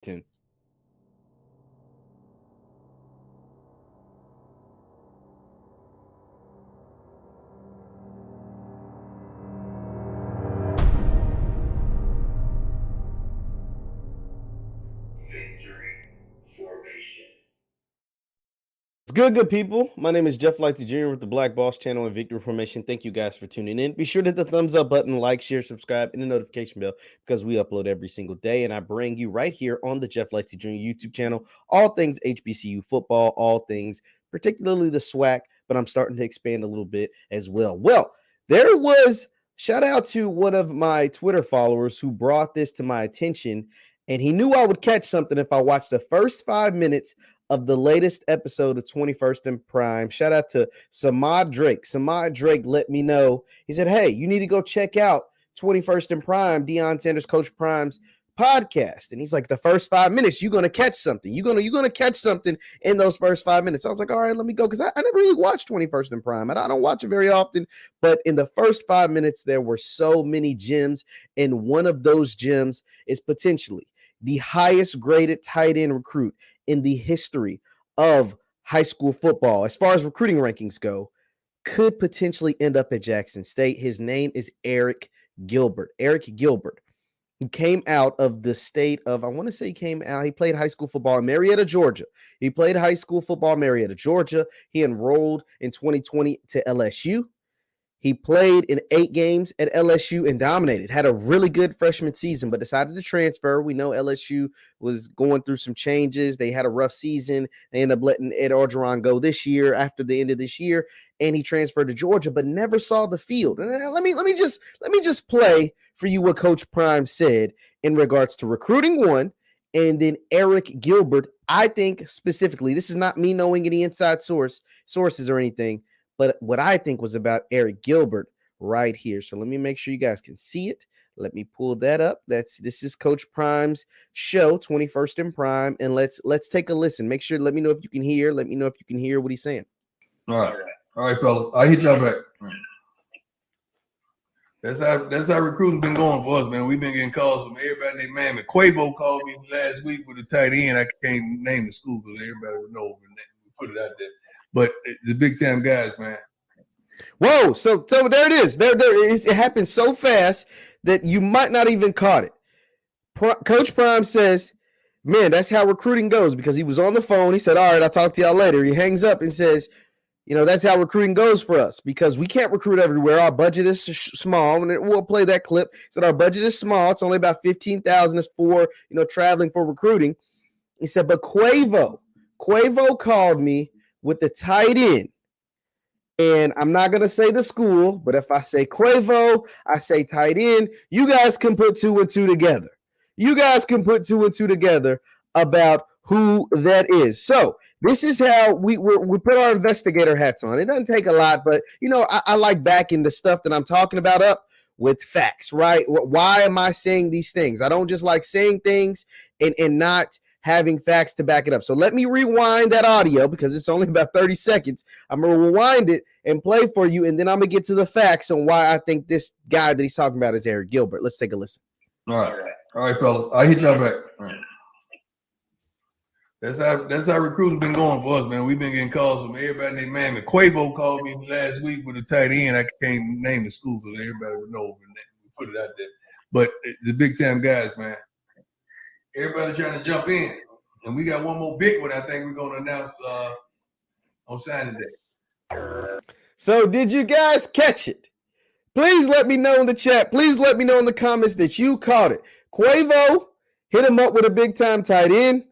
Tune. It's good people. My name is Jeff Lighty Jr. with the Black Boss Channel and Victory Formation. Thank you guys for tuning in. Be sure to hit the thumbs up button, like, share, subscribe, and the notification bell because we upload every single day. And I bring you right here on the Jeff Lighty Jr. YouTube channel all things HBCU football, all things, particularly the SWAC, but I'm starting to expand a little bit as well. Well, there was shout out to one of my Twitter followers who brought this to my attention, and he knew I would catch something if I watched the first 5 minutes of the latest episode of 21st and Prime. Shout out to Samad Drake. Samad Drake let me know. He said, hey, you need to go check out 21st and Prime, Deion Sanders, Coach Prime's podcast. And he's like, the first 5 minutes, you're going to catch something. You're going to catch something in those first 5 minutes. I was like, all right, let me go. Because I never really watched 21st and Prime. I don't watch it very often. But in the first 5 minutes, there were so many gems. And one of those gems is potentially the highest graded tight end recruit in the history of high school football, as far as recruiting rankings go, could potentially end up at Jackson State. His name is Eric Gilbert. Eric Gilbert, who came out of the state of, I want to say he played high school football in Marietta, Georgia. He played high school football in Marietta, Georgia. He enrolled in 2020 to LSU. He played in 8 games at LSU and dominated, had a really good freshman season, but decided to transfer. We know LSU was going through some changes. They had a rough season. They ended up letting Ed Orgeron go this year after the end of this year, and he transferred to Georgia, but never saw the field. And let me just play for you what Coach Prime said in regards to recruiting one, and then Eric Gilbert. I think specifically, this is not me knowing any inside sources or anything, but what I think was about Eric Gilbert right here. So let me make sure you guys can see it. Let me pull that up. This is Coach Prime's show, 21st and Prime, and let's take a listen. Make sure, let me know if you can hear. Let me know if you can hear what he's saying. All right, fellas. I'll hit y'all back. That's how recruiting been going for us, man. We've been getting calls from everybody named Mammy. Quavo called me last week with a tight end. I can't name the school because everybody would know. We put it out there. But the big time guys, man. Whoa! So there it is. There is. It happened so fast that you might not even caught it. Coach Prime says, "Man, that's how recruiting goes." Because he was on the phone. He said, "All right, I'll talk to y'all later." He hangs up and says, that's how recruiting goes for us because we can't recruit everywhere. Our budget is small, and we'll play that clip. He said our budget is small. It's only about $15,000 is for traveling for recruiting. He said, but Quavo called me with the tight end. And I'm not going to say the school, but if I say Quavo, I say tight end, you guys can put 2 and 2 together. You guys can put 2 and 2 together about who that is. So this is how we put our investigator hats on. It doesn't take a lot, but, I like backing the stuff that I'm talking about up with facts, right? Why am I saying these things? I don't just like saying things and not having facts to back it up. So let me rewind that audio because it's only about 30 seconds. I'm going to rewind it and play for you, and then I'm going to get to the facts on why I think this guy that he's talking about is Eric Gilbert. Let's take a listen. All right, fellas. I'll hit y'all back. All right. That's how recruiting been going for us, man. We've been getting calls from everybody named Mammy. Quavo called me last week with a tight end. I can't name the school because everybody would know. We put it out there. But the big time guys, man. Everybody's trying to jump in. And we got one more big one I think we're going to announce on signing day. So did you guys catch it? Please let me know in the chat. Please let me know in the comments that you caught it. Quavo hit him up with a big-time tight end,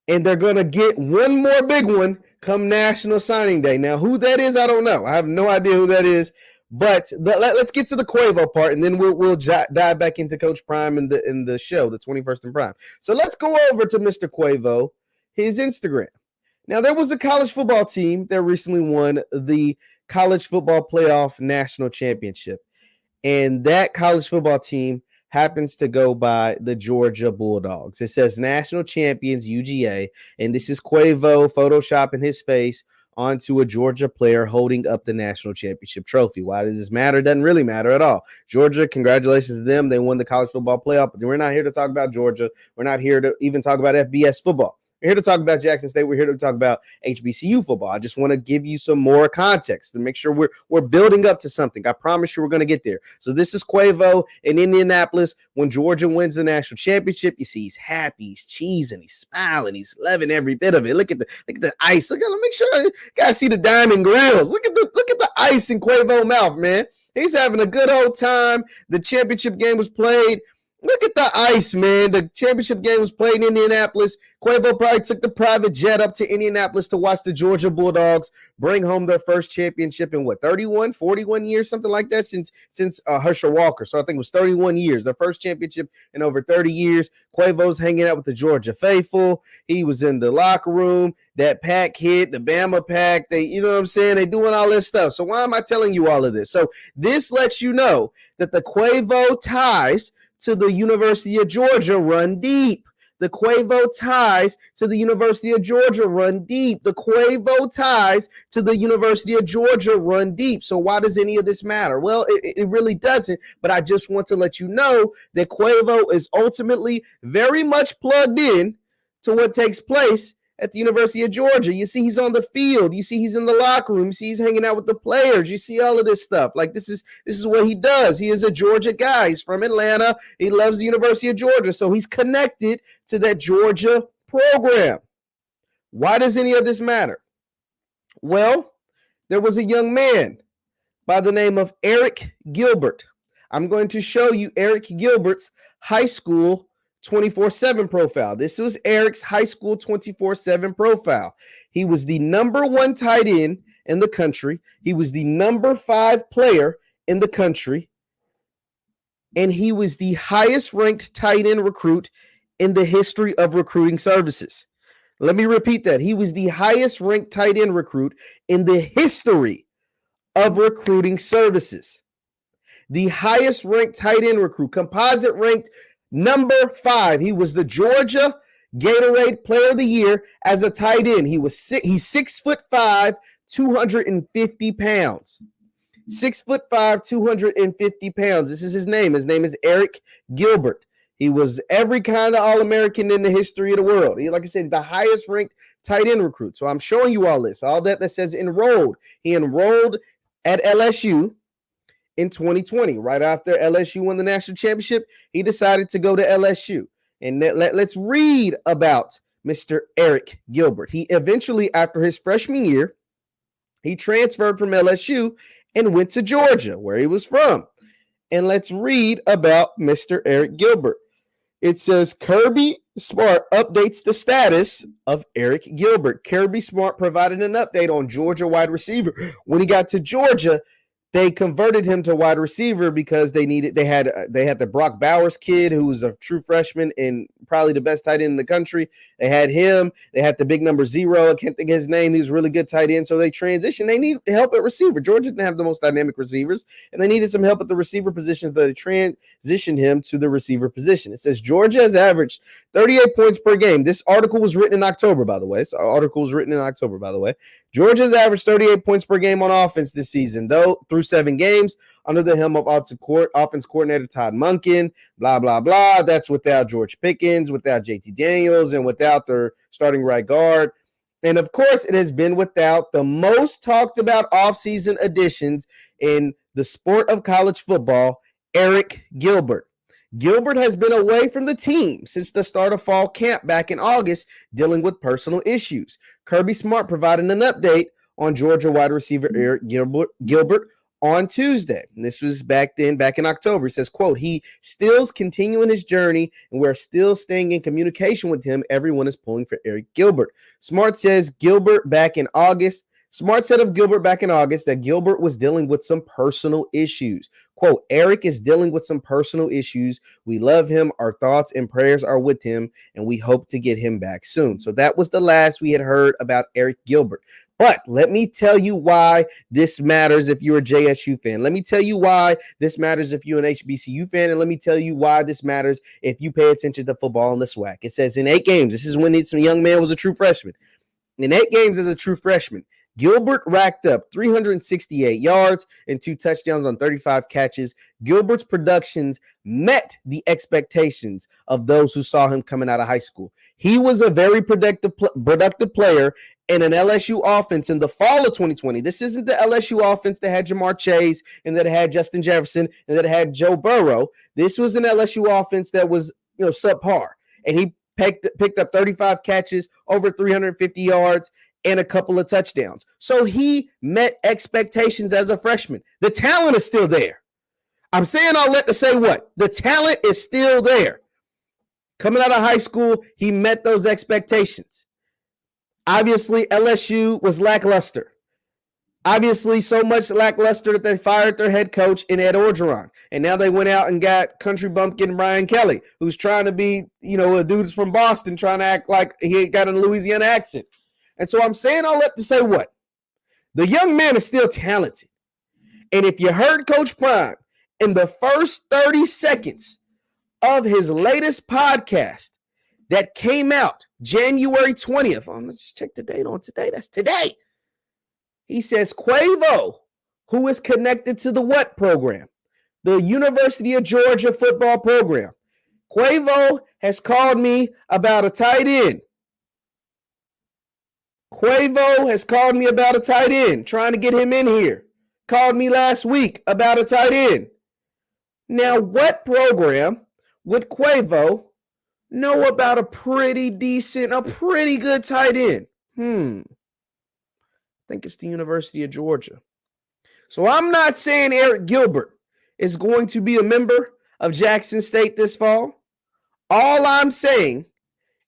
and they're going to get one more big one come National Signing Day. Now, who that is, I don't know. I have no idea who that is. But let's get to the Quavo part, and then we'll dive back into Coach Prime and the show, the 21st and Prime. So let's go over to Mr. Quavo, his Instagram. Now, there was a college football team that recently won the College Football Playoff National Championship, and that college football team happens to go by the Georgia Bulldogs. It says National Champions UGA, and this is Quavo photoshopping his face onto a Georgia player holding up the national championship trophy. Why does this matter? It doesn't really matter at all. Georgia, congratulations to them. They won the college football playoff, but we're not here to talk about Georgia. We're not here to even talk about FBS football. We're here to talk about Jackson State. We're here to talk about HBCU football. I just want to give you some more context to make sure we're building up to something. I promise you we're going to get there. So this is Quavo in Indianapolis. When Georgia wins the national championship, you see he's happy, he's cheesing, he's smiling, he's loving every bit of it. Look at the ice. Look at him. Make sure you guys see the diamond grills. Look at the ice in Quavo's mouth, man. He's having a good old time. The championship game was played. Look at the ice, man. The championship game was played in Indianapolis. Quavo probably took the private jet up to Indianapolis to watch the Georgia Bulldogs bring home their first championship in 41 years, something like that, since Herschel Walker. So I think it was 31 years, their first championship in over 30 years. Quavo's hanging out with the Georgia faithful. He was in the locker room. That pack hit, the Bama pack. You know what I'm saying? They doing all this stuff. So why am I telling you all of this? So this lets you know that the Quavo ties to the University of Georgia run deep. The Quavo ties to the University of Georgia run deep. The Quavo ties to the University of Georgia run deep. So why does any of this matter? Well, it really doesn't, but I just want to let you know that Quavo is ultimately very much plugged in to what takes place at the University of Georgia. You see he's on the field. You see he's in the locker room. You see he's hanging out with the players. You see all of this stuff. Like this is what he does. He is a Georgia guy. He's from Atlanta. He loves the University of Georgia. So he's connected to that Georgia program. Why does any of this matter? Well, there was a young man by the name of Eric Gilbert. I'm going to show you Eric Gilbert's high school 24/7 profile. This was Eric's high school 24/7 profile. He was the number 1 tight end in the country. He was the number 5 player in the country. And he was the highest ranked tight end recruit in the history of recruiting services. Let me repeat that. He was the highest ranked tight end recruit in the history of recruiting services. The highest ranked tight end recruit, composite ranked number 5. He was the Georgia Gatorade Player of the Year as a tight end. He's 6'5", 250 pounds. 6'5", 250 pounds. This is his name. His name is Eric Gilbert. He was every kind of All-American in the history of the world. He, like I said, the highest ranked tight end recruit. So I'm showing you all this. All that says enrolled. He enrolled at LSU in 2020. Right after LSU won the national championship, he decided to go to LSU. And let's read about Mr. Eric Gilbert. He eventually, after his freshman year, he transferred from LSU and went to Georgia, where he was from. And let's read about Mr. Eric Gilbert. It says Kirby Smart updates the status of Eric Gilbert. Kirby Smart provided an update on Georgia wide receiver. When he got to Georgia, they converted him to wide receiver because they had the Brock Bowers kid, who was a true freshman and probably the best tight end in the country. They had him. They had the big number 0. I can't think of his name. He was a really good tight end. So they transitioned. They need help at receiver. Georgia didn't have the most dynamic receivers, and they needed some help at the receiver position. So they transitioned him to the receiver position. It says Georgia has averaged 38 points per game. This article was written in October, by the way. Georgia's averaged 38 points per game on offense this season, though, through 7 games under the helm of offense coordinator Todd Monken, blah, blah, blah. That's without George Pickens, without JT Daniels, and without their starting right guard. And, of course, it has been without the most talked about offseason additions in the sport of college football, Eric Gilbert. Gilbert has been away from the team since the start of fall camp back in August, dealing with personal issues. Kirby Smart provided an update on Georgia wide receiver Eric Gilbert on Tuesday. And this was back in October. He says, quote, he still's continuing his journey, and we're still staying in communication with him. Everyone is pulling for Eric Gilbert. Smart said of Gilbert back in August that Gilbert was dealing with some personal issues. Quote, Eric is dealing with some personal issues. We love him. Our thoughts and prayers are with him, and we hope to get him back soon. So that was the last we had heard about Eric Gilbert. But let me tell you why this matters if you're a JSU fan. Let me tell you why this matters if you're an HBCU fan. And let me tell you why this matters if you pay attention to football on the SWAC. It says in 8 games, this is when this young man was a true freshman. In 8 games as a true freshman, Gilbert racked up 368 yards and 2 touchdowns on 35 catches. Gilbert's productions met the expectations of those who saw him coming out of high school. He was a very productive player in an LSU offense in the fall of 2020. This isn't the LSU offense that had Jamar Chase and that had Justin Jefferson and that had Joe Burrow. This was an LSU offense that was, subpar. And he picked up 35 catches, over 350 yards, and a couple of touchdowns. So he met expectations as a freshman. The talent is still there. I'm saying all that to say what? The talent is still there. Coming out of high school, he met those expectations. Obviously, LSU was lackluster. Obviously, so much lackluster that they fired their head coach in Ed Orgeron. And now they went out and got country bumpkin Brian Kelly, who's trying to be, a dude's from Boston, trying to act like he got a Louisiana accent. And so I'm saying all that to say what? The young man is still talented. And if you heard Coach Prime in the first 30 seconds of his latest podcast that came out January 20th, let's just check the date on today. That's today. He says Quavo, who is connected to the what program? The University of Georgia football program. Quavo has called me about a tight end. Quavo has called me about a tight end, trying to get him in here. Called me last week about a tight end. Now, what program would Quavo know about a pretty good tight end? I think it's the University of Georgia. So I'm not saying Eric Gilbert is going to be a member of Jackson State this fall. All I'm saying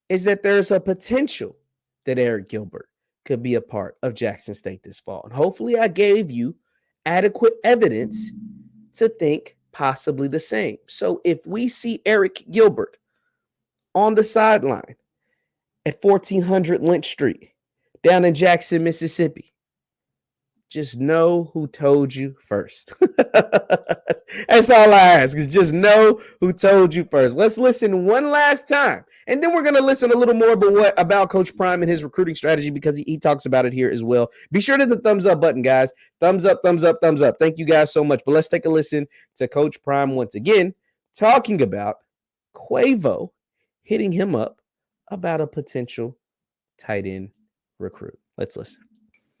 is that there's a potential that Eric Gilbert could be a part of Jackson State this fall. And hopefully I gave you adequate evidence to think possibly the same. So if we see Eric Gilbert on the sideline at 1400 Lynch Street down in Jackson, Mississippi, just know who told you first. That's all I ask, is just know who told you first. Let's listen one last time, and then we're going to listen a little more about Coach Prime and his recruiting strategy, because he talks about it here as well. Be sure to hit the thumbs up button, guys. Thumbs up, thumbs up, thumbs up. Thank you guys so much. But let's take a listen to Coach Prime once again, talking about Quavo hitting him up about a potential tight end recruit. Let's listen.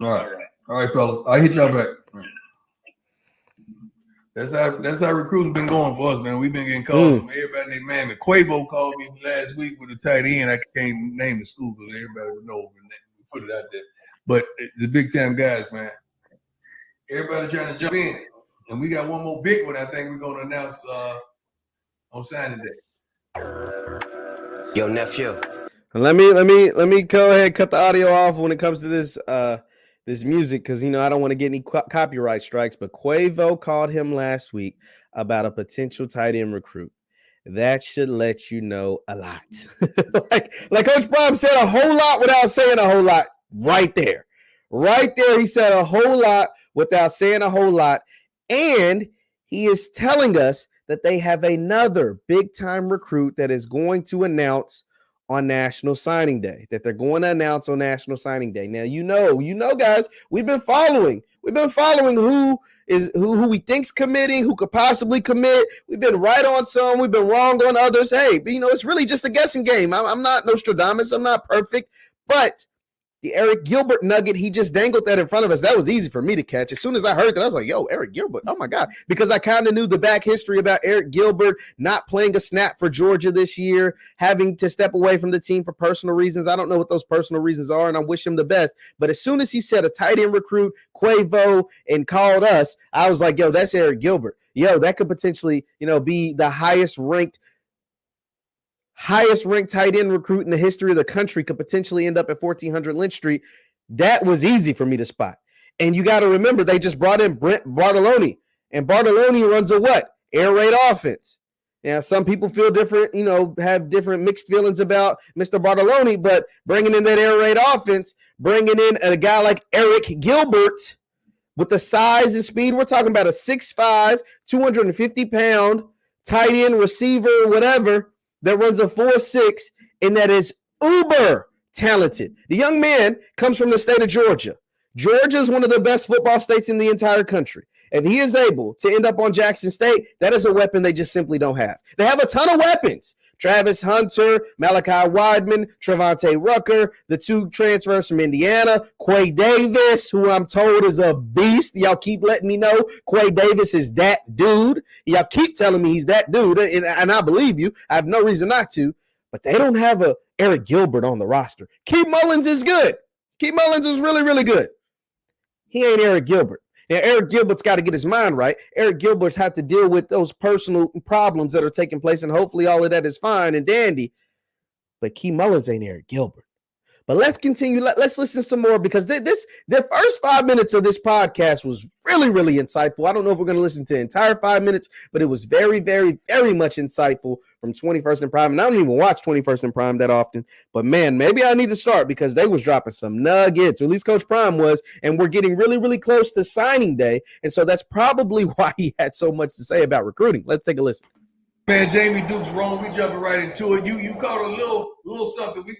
All right, fellas. I'll hit y'all back. That's how recruiting been going for us, man. We've been getting calls from everybody named Mammy. Quavo called me last week with a tight end. I can't name the school, but everybody would know. We put it out there. But the big time guys, man. Everybody's trying to jump in. And we got one more big one I think we're gonna announce on signing day. Yo, nephew. Let me go ahead and cut the audio off when it comes to this this music, because I don't want to get any copyright strikes. But Quavo called him last week about a potential tight end recruit. That should let you know a lot. like Coach Prime said a whole lot without saying a whole lot. Right there, he said a whole lot without saying a whole lot, and he is telling us that they have another big time recruit that is going to announce on National Signing Day, Now, guys, we've been following who we think's committing, who could possibly commit. We've been right on some, we've been wrong on others. Hey, but it's really just a guessing game. I'm not Nostradamus. I'm not perfect, but the Eric Gilbert nugget, he just dangled that in front of us. That was easy for me to catch. As soon as I heard that, I was like, yo, Eric Gilbert. Oh, my God. Because I kind of knew the back history about Eric Gilbert not playing a snap for Georgia this year, having to step away from the team for personal reasons. I don't know what those personal reasons are, and I wish him the best. But as soon as he said a tight end recruit, Quavo, and called us, I was like, yo, that's Eric Gilbert. Yo, that could potentially, be the highest ranked tight end recruit in the history of the country, could potentially end up at 1400 Lynch Street. That was easy for me to spot. And you got to remember, they just brought in Brent Bartolone, and Bartolone runs a what? Air raid offense. Now, some people feel different, have different mixed feelings about Mr. Bartolone, but bringing in that air raid offense, bringing in a guy like Eric Gilbert with the size and speed, we're talking about a 6'5", 250-pound tight end receiver, whatever, that runs a 4.6, and that is uber talented. The young man comes from the state of Georgia. Georgia is one of the best football states in the entire country. If he is able to end up on Jackson State, that is a weapon they just simply don't have. They have a ton of weapons. Travis Hunter, Malachi Wideman, Trevante Rucker, the 2 transfers from Indiana, Quay Davis, who I'm told is a beast. Y'all keep letting me know Quay Davis is that dude. Y'all keep telling me he's that dude, and I believe you. I have no reason not to, but they don't have a Eric Gilbert on the roster. Keith Mullins is good. Keith Mullins is really, really good. He ain't Eric Gilbert. Now, Eric Gilbert's got to get his mind right. Eric Gilbert's had to deal with those personal problems that are taking place, and hopefully all of that is fine and dandy. But Keith Mullins ain't Eric Gilbert. But let's continue. Let's listen some more, because the first 5 minutes of this podcast was really, really insightful. I don't know if we're going to listen to the entire 5 minutes, but it was very, very, very much insightful from 21st and Prime. And I don't even watch 21st and Prime that often. But, man, maybe I need to start, because they was dropping some nuggets, or at least Coach Prime was, and we're getting really, really close to signing day. And so that's probably why he had so much to say about recruiting. Let's take a listen. Man, Jamie Duke's wrong. We jumping right into it. You caught a little something. We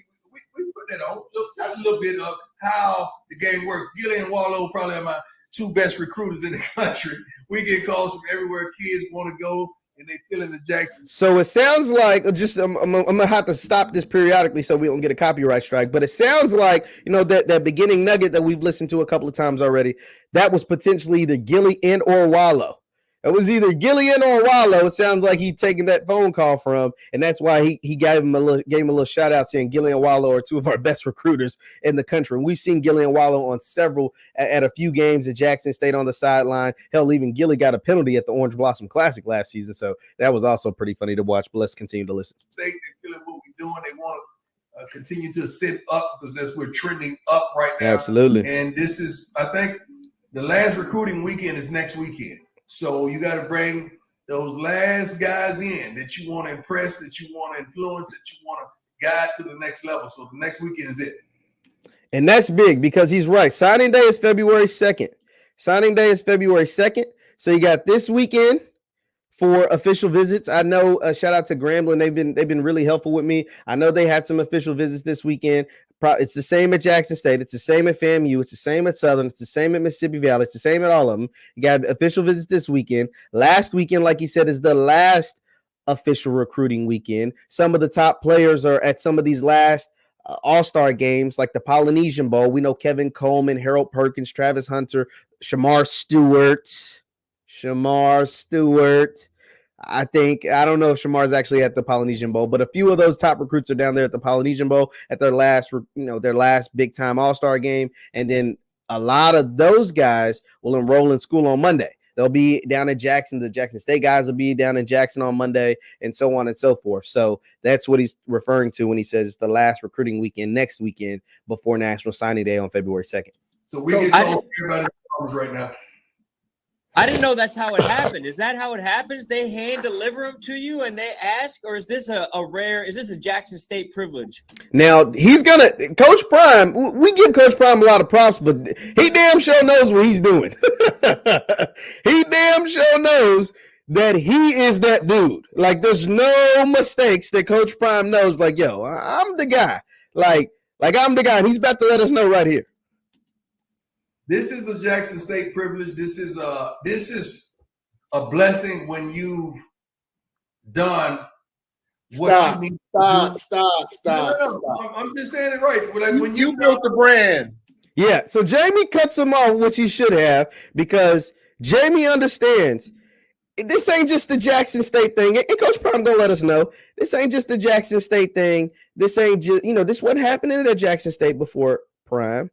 put that on. That's a little bit of how the game works. Gilly and Wallow probably are my 2 best recruiters in the country. We get calls from everywhere kids want to go, and they fill in the Jackson. So it sounds like, I'm gonna have to stop this periodically so we don't get a copyright strike. But it sounds like, that beginning nugget that we've listened to a couple of times already, that was potentially either Gilly and or Wallow. It was either Gillian or Wallow. It sounds like he'd taken that phone call from, and that's why he gave him a little shout out, saying Gillian and Wallow are 2 of our best recruiters in the country. And we've seen Gillian and Wallow on several at a few games at Jackson State on the sideline. Hell, even Gilly got a penalty at the Orange Blossom Classic last season, so that was also pretty funny to watch. But let's continue to listen. They feeling what we're doing. They want to continue to sit up, because that's we're trending up right now. Absolutely. And this is, I think, the last recruiting weekend is next weekend. So you got to bring those last guys in that you want to impress, that you want to influence, that you want to guide to the next level. So the next weekend is it. And that's big, because he's right. Signing day is February 2nd. Signing day is February 2nd. So you got this weekend for official visits. I know, shout out to Grambling. They've been really helpful with me. I know they had some official visits this weekend. It's the same at Jackson State. It's the same at FAMU. It's the same at Southern. It's the same at Mississippi Valley. It's the same at all of them. You got official visits this weekend. Last weekend, like he said, is the last official recruiting weekend. Some of the top players are at some of these last all-star games, like the Polynesian Bowl. We know Kevin Coleman, Harold Perkins, Travis Hunter, Shamar Stewart. I don't know if Shamar's actually at the Polynesian Bowl, but a few of those top recruits are down there at the Polynesian Bowl at their last big time all-star game. And then a lot of those guys will enroll in school on Monday. They'll be down at Jackson. The Jackson State guys will be down in Jackson on Monday, and so on and so forth. So that's what he's referring to when he says it's the last recruiting weekend next weekend before National Signing Day on February 2nd. So we get told everybody right now. I didn't know that's how it happened. Is that how it happens? They hand deliver them to you and they ask, or is this is this a Jackson State privilege? Now, Coach Prime, we give Coach Prime a lot of props, but he damn sure knows what he's doing. He damn sure knows that he is that dude. Like, there's no mistakes that Coach Prime knows. Like, yo, I'm the guy. Like I'm the guy, and he's about to let us know right here. This is a Jackson State privilege. This is a blessing when you've done what you need to do. Stop. I'm just saying it right. Like when you built the brand. Yeah, so Jamie cuts him off, which he should have, because Jamie understands this ain't just the Jackson State thing. And Coach Prime gonna let us know this ain't just the Jackson State thing. This ain't just, this wasn't happening at Jackson State before Prime.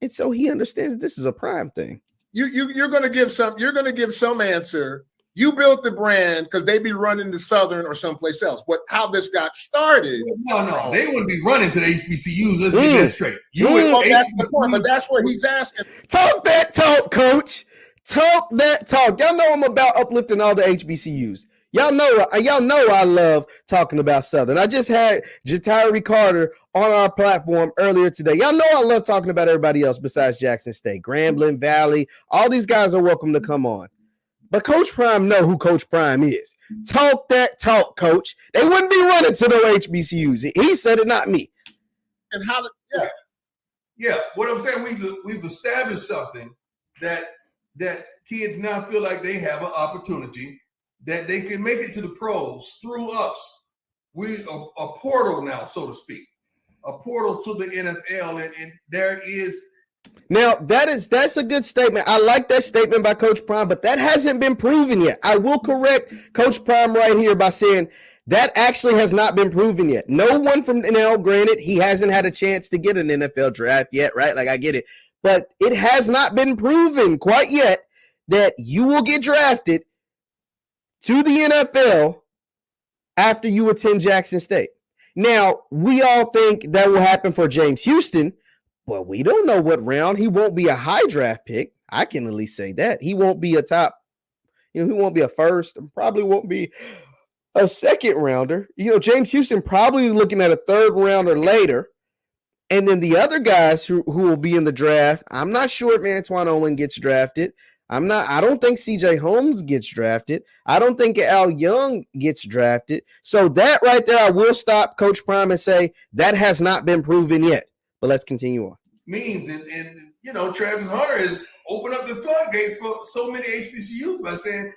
And so he understands this is a Prime thing. You're going to give some answer. You built the brand because they be running to Southern or someplace else. But how this got started? No, they wouldn't be running to the HBCUs. Let's get that straight. That's the point, but that's what he's asking. Talk that talk, Coach. Talk that talk. Y'all know I'm about uplifting all the HBCUs. Y'all know I love talking about Southern. I just had Jatari Carter on our platform earlier today. Y'all know I love talking about everybody else besides Jackson State. Grambling, Valley, all these guys are welcome to come on. But Coach Prime know who Coach Prime is. Talk that talk, Coach. They wouldn't be running to no HBCUs. He said it, not me. And how Yeah, what I'm saying, we've established something that kids now feel like they have an opportunity that they can make it to the pros through us. We a portal now, so to speak, a portal to the NFL, and there is. Now that's a good statement. I like that statement by Coach Prime, but that hasn't been proven yet. I will correct Coach Prime right here by saying that actually has not been proven yet. No one from NL, granted, he hasn't had a chance to get an NFL draft yet, right? Like, I get it. But it has not been proven quite yet that you will get drafted to the NFL after you attend Jackson State. Now, we all think that will happen for James Houston, but we don't know what round. He won't be a high draft pick. I can at least say that. He won't be a top, he won't be a first, and probably won't be a second rounder. James Houston probably looking at a third rounder later. And then the other guys who will be in the draft, I'm not sure if Antoine Owen gets drafted. I don't think CJ Holmes gets drafted. I don't think Al Young gets drafted. So that right there, I will stop Coach Prime and say that has not been proven yet. But let's continue on. Means and Travis Hunter has opened up the floodgates for so many HBCUs by saying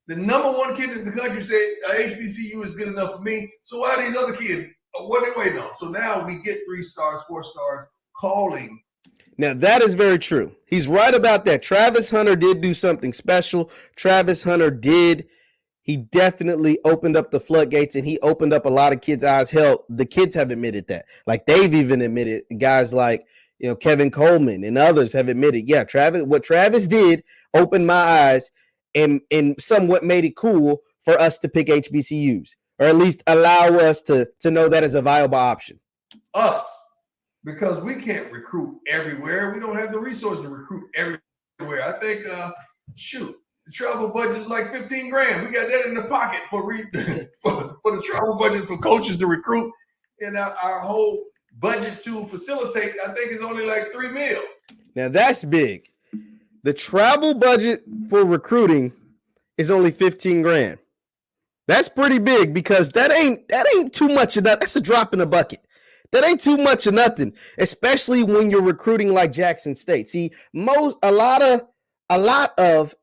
the number one kid in the country said HBCU is good enough for me. So why are these other kids? What are they waiting on? So now we get 3 stars, 4 stars calling. Now, that is very true. He's right about that. Travis Hunter did do something special. Travis Hunter he definitely opened up the floodgates, and he opened up a lot of kids' eyes. Hell, the kids have admitted that. Like, they've even admitted, guys like, Kevin Coleman and others have admitted, yeah, what Travis did opened my eyes and somewhat made it cool for us to pick HBCUs, or at least allow us to know that as a viable option. Us, because we can't recruit everywhere. We don't have the resources to recruit everywhere. I think, the travel budget is like $15,000. We got that in the pocket for the travel budget for coaches to recruit, and our whole budget to facilitate, I think, is only like $3 million. Now that's big. The travel budget for recruiting is only $15,000. That's pretty big, because that ain't too much of that. That's a drop in the bucket. That ain't too much of nothing, especially when you're recruiting like Jackson State. See, a lot of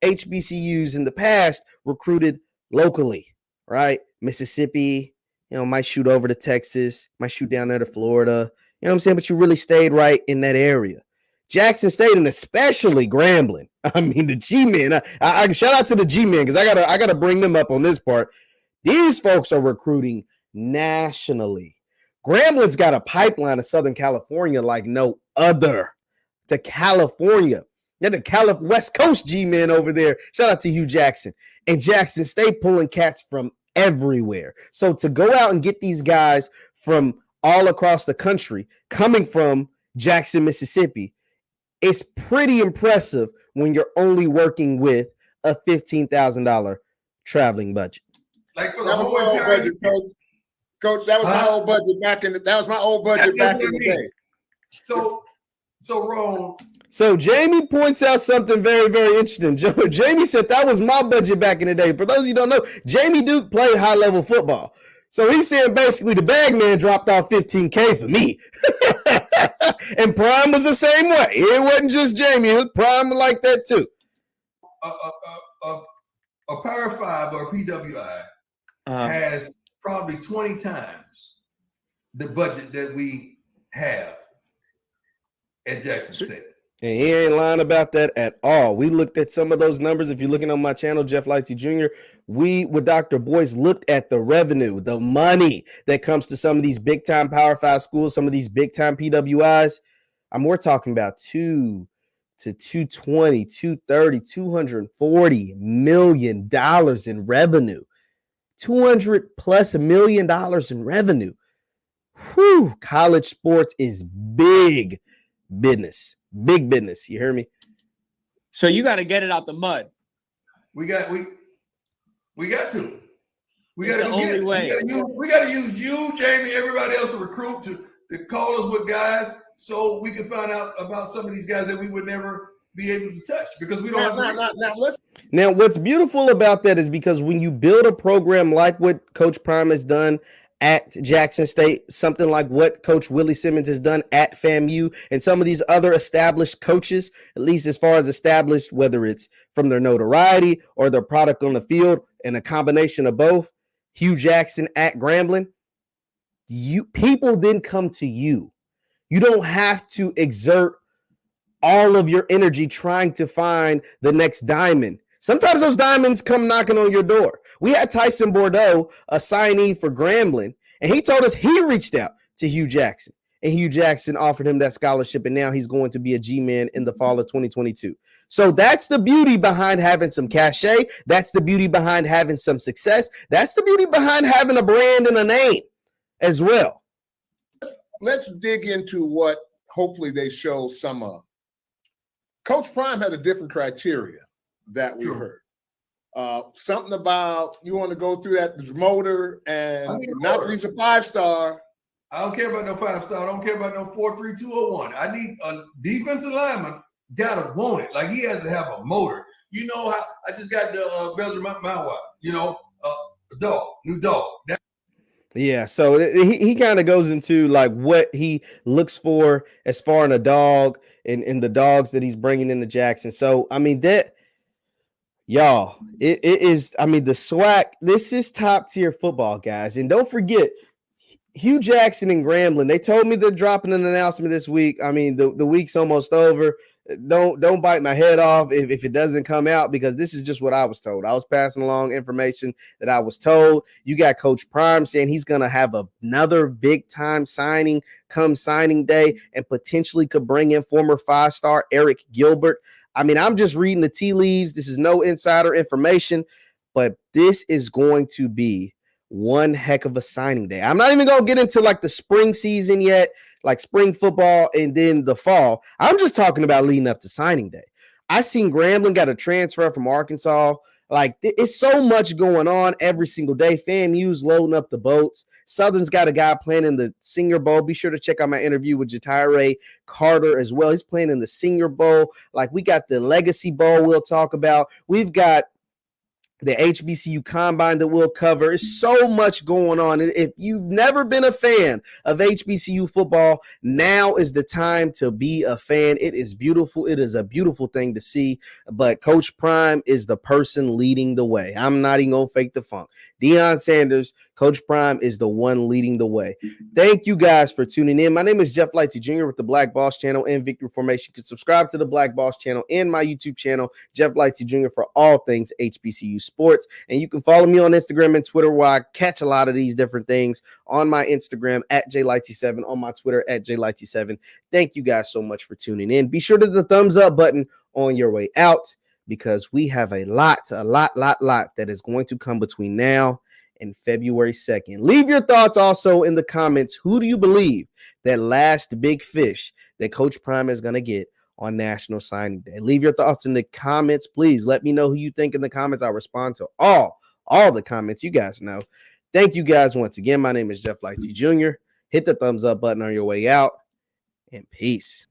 HBCUs in the past recruited locally, right? Mississippi, might shoot over to Texas, might shoot down there to Florida. You know what I'm saying? But you really stayed right in that area. Jackson State, and especially Grambling. I mean, the G-men. I shout out to the G-men, because I gotta bring them up on this part. These folks are recruiting nationally. Grambling's got a pipeline to Southern California like no other. To California. They're the West Coast G-men over there. Shout out to Hugh Jackson. And Jackson State pulling cats from everywhere. So to go out and get these guys from all across the country coming from Jackson, Mississippi, it's pretty impressive when you're only working with a $15,000 traveling budget. Like for the whole entire budget, Coach, that was my old budget back in the day. So Ron. So Jamie points out something very, very interesting. Jamie said that was my budget back in the day. For those of you who don't know, Jamie Duke played high-level football. So he's saying basically the bag man dropped off $15,000 for me. And Prime was the same way. It wasn't just Jamie. It was Prime like that too. A Power 5 or PWI has probably 20 times the budget that we have at Jackson State. And he ain't lying about that at all. We looked at some of those numbers. If you're looking on my channel, Jeff Lightsey Jr., we, with Dr. Boyce, looked at the revenue, the money that comes to some of these big-time Power 5 schools, some of these big-time PWIs. We're talking about $2 to $220, $230, $240 million in revenue. $200+ million in revenue. Whew, college sports is big business. Big business. You hear me? So you got to get it out the mud. We got to. We got to go get it. We got to use you, Jamie, everybody else to recruit to call us with guys so we can find out about some of these guys that we would never be able to touch because we don't have the resources. Now, what's beautiful about that is because when you build a program like what Coach Prime has done at Jackson State, something like what Coach Willie Simmons has done at FAMU, and some of these other established coaches, at least as far as established, whether it's from their notoriety or their product on the field, and a combination of both, Hugh Jackson at Grambling, people then come to you. You don't have to exert all of your energy trying to find the next diamond. Sometimes those diamonds come knocking on your door. We had Tyson Bordeaux, a signee for Grambling, and he told us he reached out to Hugh Jackson, and Hugh Jackson offered him that scholarship, and now he's going to be a G-man in the fall of 2022. So that's the beauty behind having some cachet. That's the beauty behind having some success. That's the beauty behind having a brand and a name as well. Let's dig into what hopefully they show some of. Coach Prime had a different criteria that we heard. Something about you want to go through that motor, and not that he's a 5-star. I don't care about no 5-star. I don't care about no 4.3201. I need a defensive lineman. Gotta want it. Like, he has to have a motor. You know how I just got the Belgian Malinois. You know, a dog, new dog. Yeah, so he kind of goes into like what he looks for as far in a dog and the dogs that he's bringing into Jackson. So, I mean, that, y'all, it is, I mean, the swag, this is top tier football, guys. And don't forget, Hugh Jackson and Grambling, they told me they're dropping an announcement this week. I mean, the week's almost over. Don't bite my head off if it doesn't come out, because this is just what I was told. I was passing along information that I was told. You got Coach Prime saying he's going to have another big time signing come signing day and potentially could bring in former 5-star Eric Gilbert. I mean, I'm just reading the tea leaves. This is no insider information, but this is going to be one heck of a signing day. I'm not even going to get into like the spring season yet, like spring football and then the fall. I'm just talking about leading up to signing day. I seen Grambling got a transfer from Arkansas. Like, it's so much going on every single day. FAMU's loading up the boats. Southern's got a guy playing in the Senior Bowl. Be sure to check out my interview with Jatire Carter as well. He's playing in the Senior Bowl. Like, we got the Legacy Bowl we'll talk about. We've got the HBCU Combine that we'll cover. There's so much going on. And if you've never been a fan of HBCU football, now is the time to be a fan. It is beautiful. It is a beautiful thing to see. But Coach Prime is the person leading the way. I'm not even going to fake the funk. Deion Sanders, Coach Prime is the one leading the way. Thank you guys for tuning in. My name is Jeff Lighty Jr. with the Black Boss Channel and Victory Formation. You can subscribe to the Black Boss Channel and my YouTube channel, Jeff Lighty Jr., for all things HBCU sports. And you can follow me on Instagram and Twitter, where I catch a lot of these different things on my Instagram at JLighty7, on my Twitter at JLighty7. Thank you guys so much for tuning in. Be sure to hit the thumbs up button on your way out, because we have a lot that is going to come between now and February 2nd. Leave your thoughts also in the comments. Who do you believe that last big fish that Coach Prime is going to get on National Signing Day? Leave your thoughts in the comments. Please let me know who you think in the comments. I'll respond to all the comments. You guys know. Thank you guys once again. My name is Jeff Lighty Jr. Hit the thumbs up button on your way out, and peace.